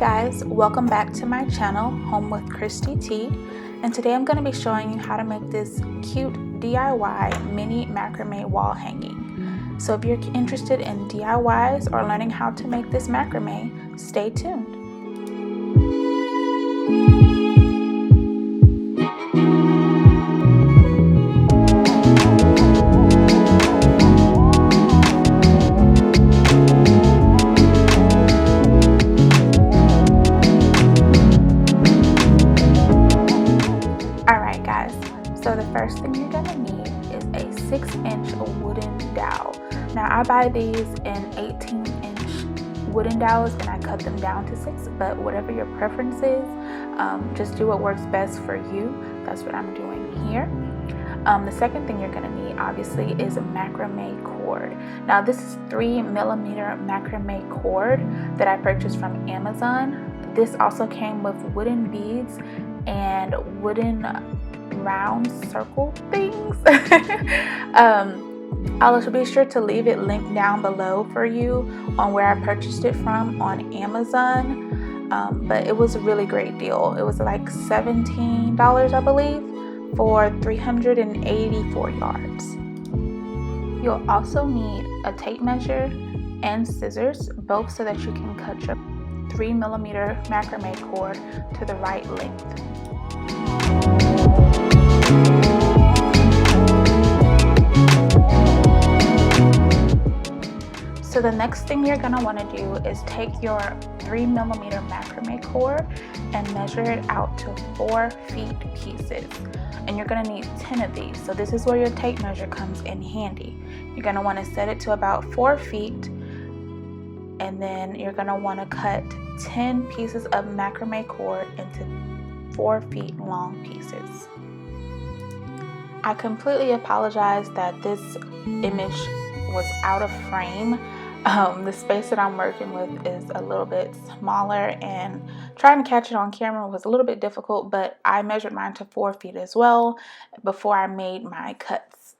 guys, welcome back to my channel, Home with Christy T, and today I'm going to be showing you how to make this cute DIY mini macrame wall hanging. So if you're interested in DIYs or learning how to make this macrame, stay tuned. Alright guys, so the first thing you're going to need is a 6-inch wooden dowel. Now I buy these in 18-inch wooden dowels and I cut them down to 6, but whatever your preference is, just do what works best for you. That's what I'm doing here. The second thing you're going to need obviously is a macrame cord. Now this is 3mm macrame cord that I purchased from Amazon. This also came with wooden beads and wooden round circle things. I'll be sure to leave it linked down below for you on where I purchased it from on Amazon. But it was a really great deal. It was like $17, I believe, for 384 yards. You'll also need a tape measure and scissors, both so that you can cut your 3mm macrame cord to the right length. So the next thing you're going to want to do is take your 3mm macrame cord and measure it out to 4 feet pieces. And you're going to need 10 of these. So this is where your tape measure comes in handy. You're going to want to set it to about 4 feet, and then you're going to want to cut 10 pieces of macrame cord into 4 feet long pieces. I completely apologize that this image was out of frame. The space that I'm working with is a little bit smaller, and trying to catch it on camera was a little bit difficult, but I measured mine to 4 feet as well before I made my cuts.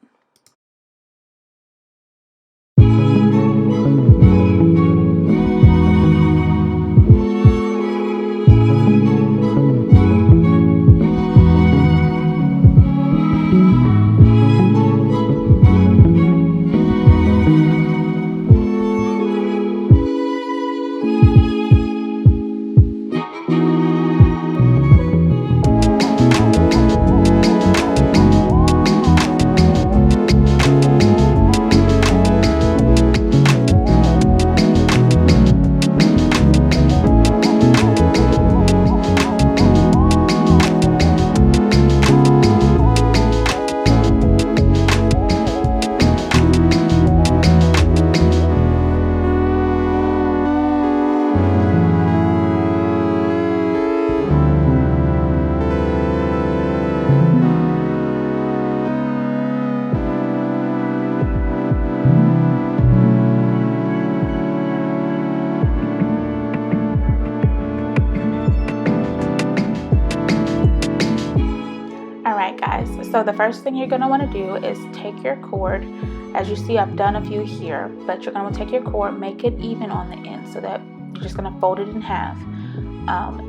Alright guys, so the first thing you're going to want to do is take your cord. As you see, I've done a few here, but you're going to take your cord, make it even on the end, so that you're just going to fold it in half.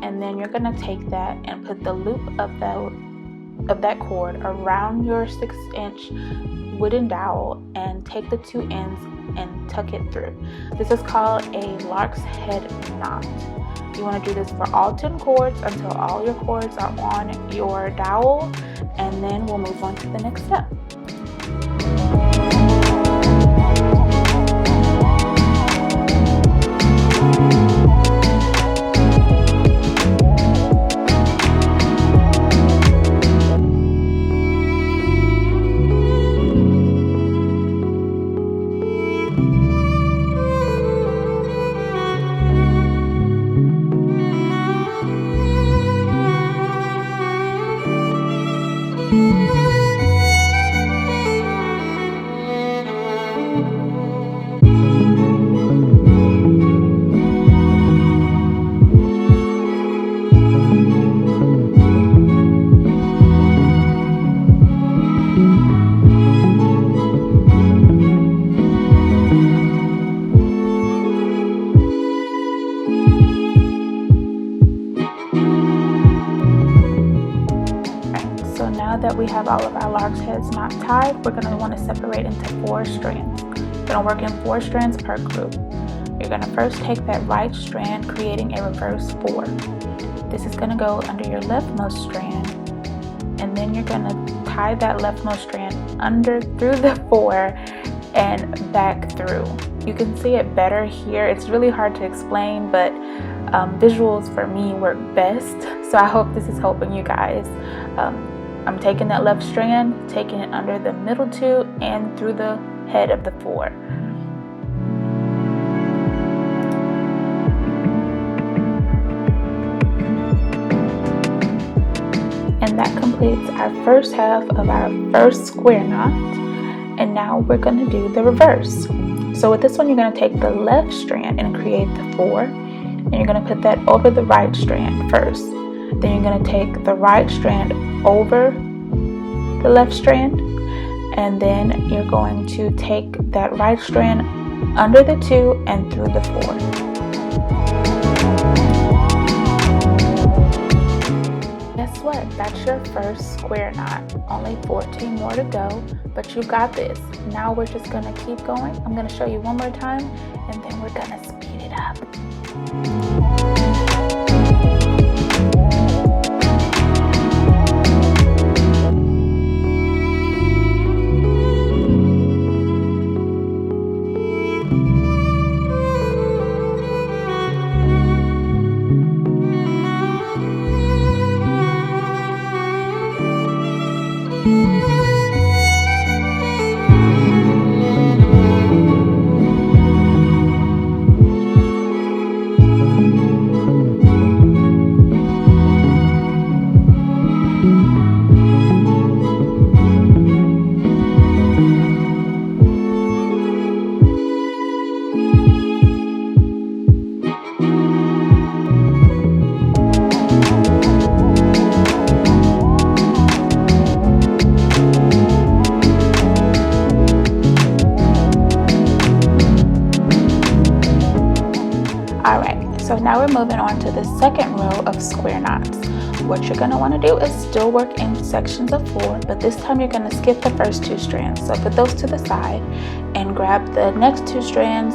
And then you're going to take that and put the loop of that cord around your 6-inch wooden dowel and take the 2 ends and tuck it through. This is called a lark's head knot. You want to do this for all 10 cords until all your cords are on your dowel, and then we'll move on to the next step. that we have all of our lark's heads not tied, we're going to want to separate into 4 strands. We're going to work in 4 strands per group. You're going to first take that right strand, creating a reverse 4. This is going to go under your leftmost strand, and then you're going to tie that leftmost strand under through the 4 and back through. You can see it better here. It's really hard to explain, but visuals for me work best, so I hope this is helping you guys. I'm taking that left strand, taking it under the middle 2 and through the head of the 4. And that completes our first half of our first square knot. And now we're going to do the reverse. So with this one, you're going to take the left strand and create the 4. And you're going to put that over the right strand first. Then you're going to take the right strand over the left strand. And then you're going to take that right strand under the 2 and through the 4. Guess what? That's your first square knot. Only 14 more to go, but you got this. Now we're just gonna keep going. I'm gonna show you one more time, and then we're gonna speed it up. So now we're moving on to the second row of square knots. What you're going to want to do is still work in sections of 4, but this time you're going to skip the first 2 strands. So put those to the side and grab the next 2 strands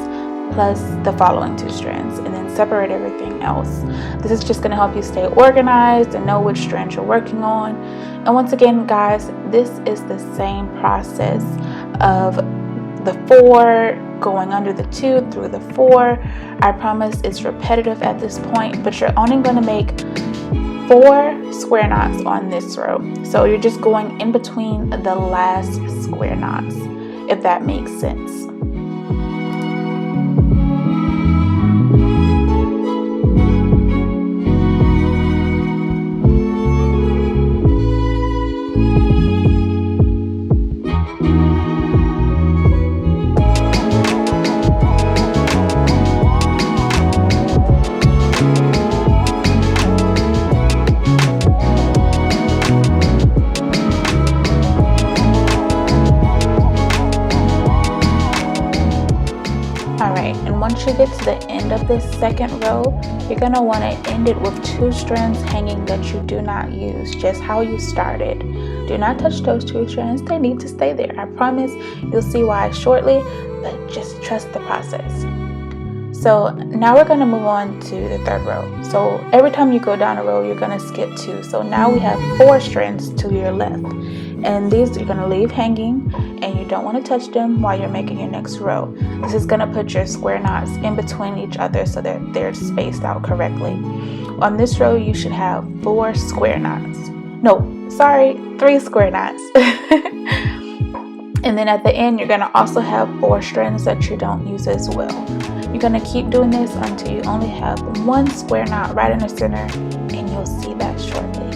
plus the following 2 strands, and then separate everything else. This is just going to help you stay organized and know which strand you're working on. And once again, guys, this is the same process of the 4 going under the 2 through the 4. I promise it's repetitive at this point, but you're only going to make 4 square knots on this row. So you're just going in between the last square knots, if that makes sense. Once you get to the end of this second row, you're going to want to end it with 2 strands hanging that you do not use, just how you started. Do not touch those 2 strands, they need to stay there. I promise you'll see why shortly, but just trust the process. So now we're going to move on to the third row. So every time you go down a row, you're going to skip 2. So now we have 4 strands to your left. And these you're going to leave hanging, and you don't want to touch them while you're making your next row. This is going to put your square knots in between each other so that they're spaced out correctly. On this row, you should have 4 square knots. No, sorry, 3 square knots. And then at the end, you're going to also have 4 strands that you don't use as well. You're going to keep doing this until you only have 1 square knot right in the center, and you'll see that shortly.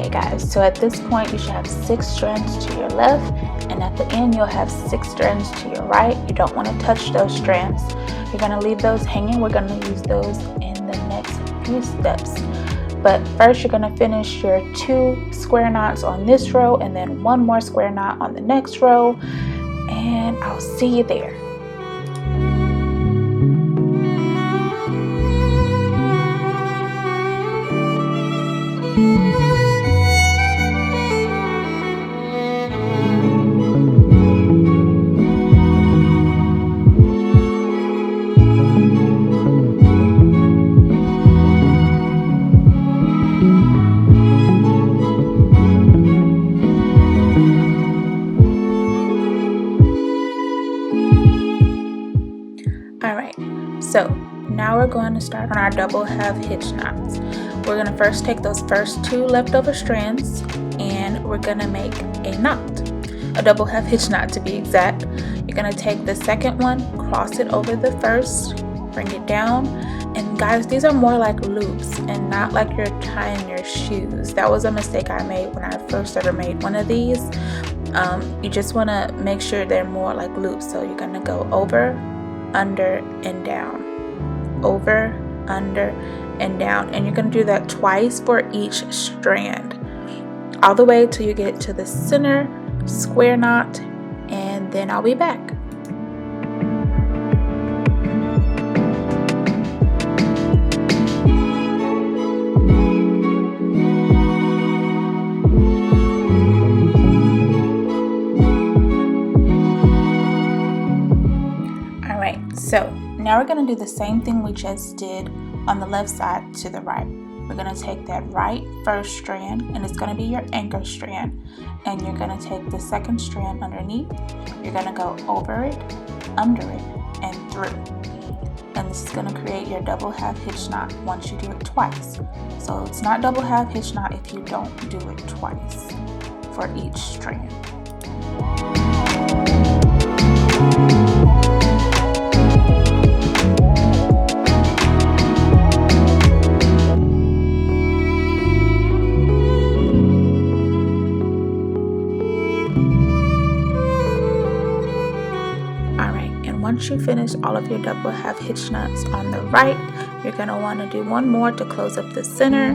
Okay guys, so at this point you should have 6 strands to your left, and at the end you'll have 6 strands to your right. You don't want to touch those strands. You're going to leave those hanging. We're going to use those in the next few steps. But first you're going to finish your 2 square knots on this row and then 1 more square knot on the next row, and I'll see you there. So now we're going to start on our double half hitch knots. We're going to first take those first 2 leftover strands and we're going to make a knot, a double half hitch knot to be exact. You're going to take the second one, cross it over the first, bring it down, and guys, these are more like loops and not like you're tying your shoes. That was a mistake I made when I first ever made one of these. You just want to make sure they're more like loops. So you're going to go over, under, and down, over, under, and down, and you're going to do that twice for each strand, all the way till you get to the center square knot, and then I'll be back. So now we're going to do the same thing we just did on the left side to the right. We're going to take that right first strand, and it's going to be your anchor strand, and you're going to take the second strand underneath. You're going to go over it, under it, and through. And this is going to create your double half hitch knot once you do it twice. So it's not double half hitch knot if you don't do it twice for each strand. Once you finish all of your double half hitch knots on the right, you're going to want to do one more to close up the center,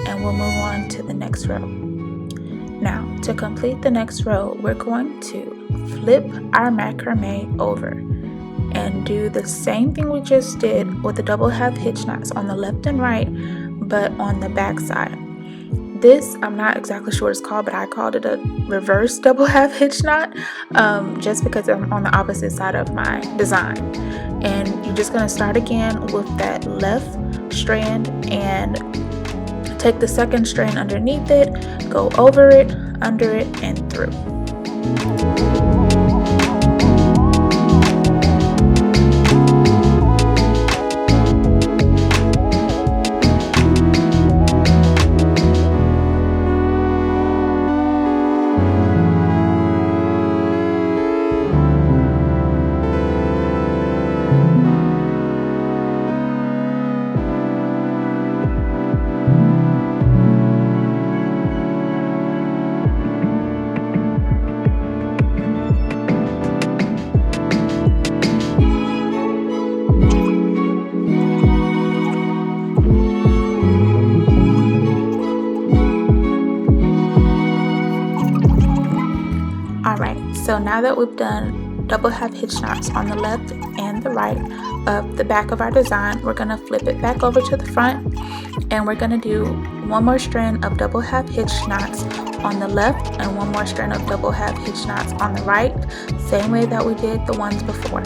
and we'll move on to the next row. Now, to complete the next row, we're going to flip our macrame over and do the same thing we just did with the double half hitch knots on the left and right, but on the back side. This, I'm not exactly sure what it's called, but I called it a reverse double half hitch knot, just because I'm on the opposite side of my design. And you're just going to start again with that left strand and take the second strand underneath it, go over it, under it, and through. So now that we've done double half hitch knots on the left and the right of the back of our design, we're going to flip it back over to the front, and we're going to do one more strand of double half hitch knots on the left and one more strand of double half hitch knots on the right, same way that we did the ones before.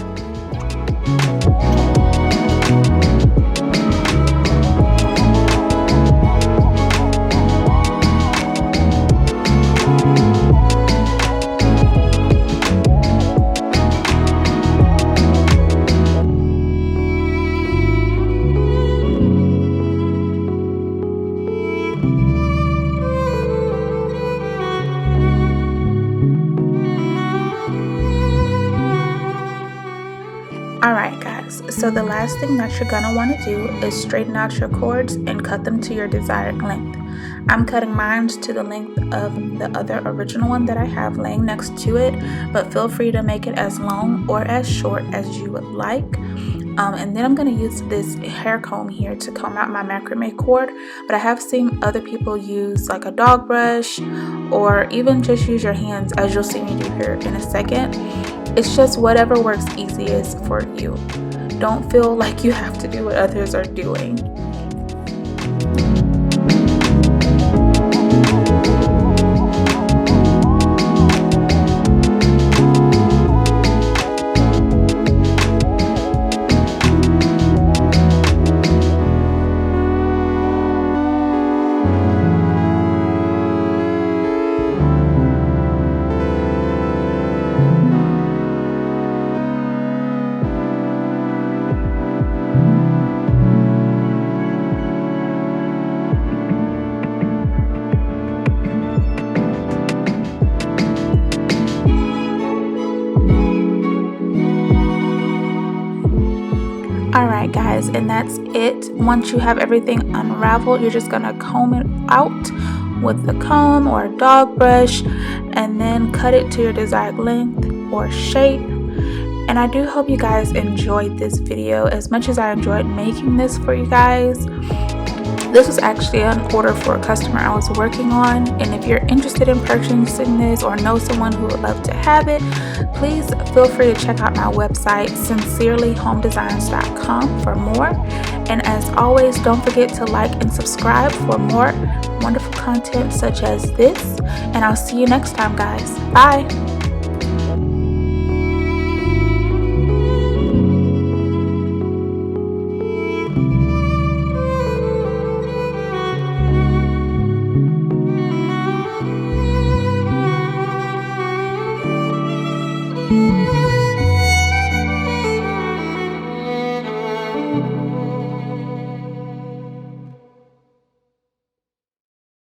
Alright guys, so the last thing that you're going to want to do is straighten out your cords and cut them to your desired length. I'm cutting mine to the length of the other original one that I have laying next to it, but feel free to make it as long or as short as you would like. And then I'm going to use this hair comb here to comb out my macrame cord, but I have seen other people use like a dog brush or even just use your hands, as you'll see me do here in a second. It's just whatever works easiest for you. Don't feel like you have to do what others are doing. Alright guys, and that's it. Once you have everything unraveled, you're just going to comb it out with the comb or a dog brush and then cut it to your desired length or shape. And I do hope you guys enjoyed this video as much as I enjoyed making this for you guys. This was actually an order for a customer I was working on, and if you're interested in purchasing this or know someone who would love to have it, please feel free to check out my website sincerelyhomedesigns.com for more. And as always, don't forget to like and subscribe for more wonderful content such as this, and I'll see you next time guys. Bye.